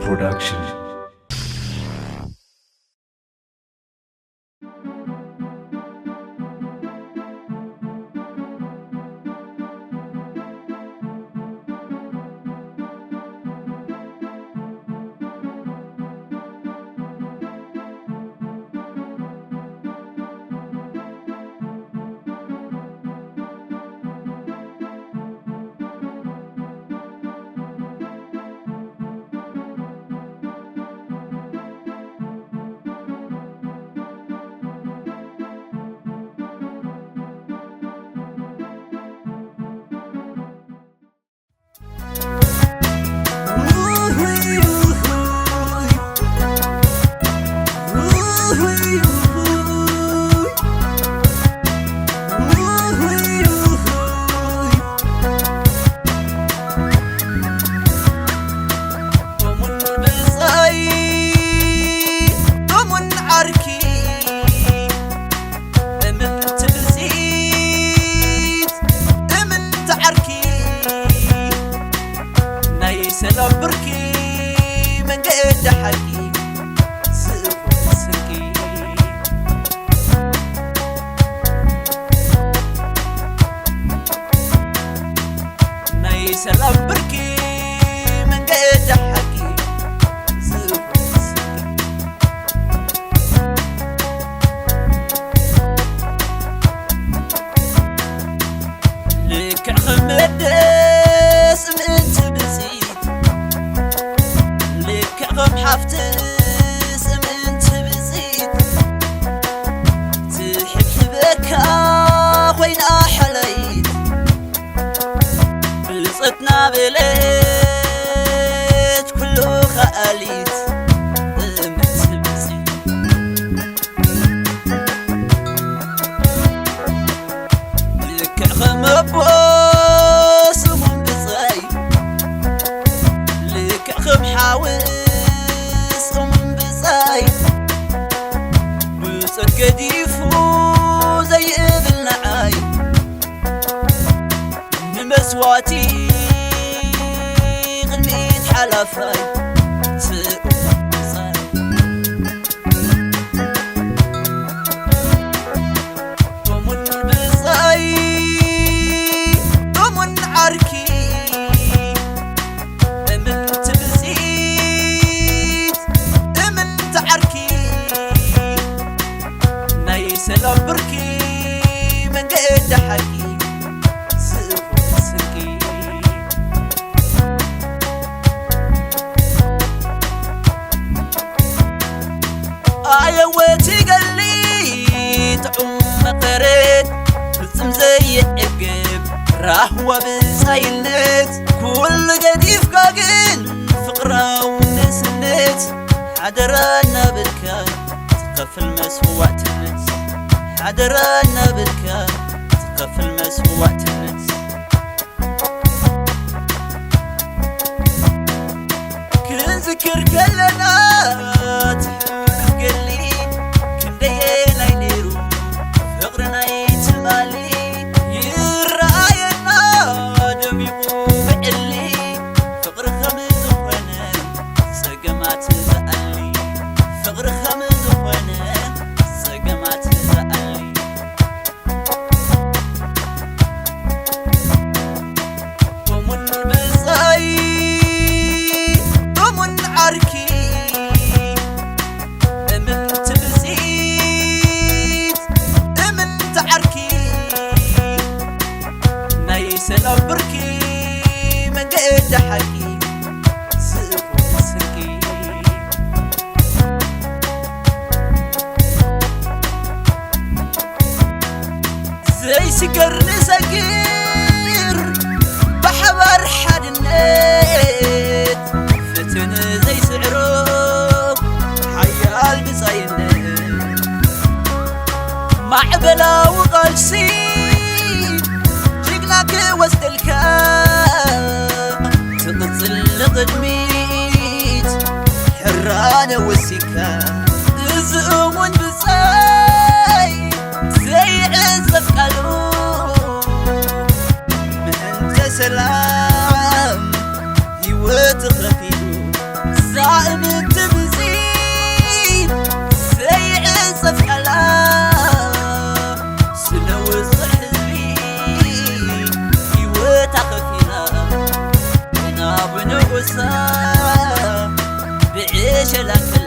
Production. سلام بركي من قد حكي سوق سرقي ناي سلام بركي من قد حكي سوق سرقي لك خمدس من تبزي غم حفتس من تبزيد تحبك وين أحليت بلصتنا بليت كله خاليت من تبزيد لك غم بوس من بزاي لك غم حاول قديفو زي ابن عاي نمسواتي غنميت حلفاي تقصاي ومن بزاي ومن عركي من تبزيت من تعركي سلام بركي من قد حكي سوق سرقي ويتي قالي تعم قريت بلسم زي عقب راهو بزايلت كل قديف قاقن فقرة ونسنت حدرانا بالكا تقف المسوع تنت حدرانا بالكا تقف المسوع تنت كنذكر كلنا تحولف قلي كندينا ينيرو فقرنا يتمالي يرأينا دميقو بعلي فقر خمز وانا سقمات زقلي فقر خمز وانا سقمات زقلي ومن بزاي ومن عركي من تبزيد من تعركي ناي سلام بركي من قد حكي سوق سرقي زي سكر نسكر بحبر حدنت فتن زي سعروك حيال بزاينت معبلا وقالسي جيقناك وسط الكام تقتل قدميت حرانة والسكا زقون بزاي زي عزف قلوب من انت سلام هيوت خفيدو وسا بعيش الأكلة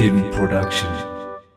Film Production.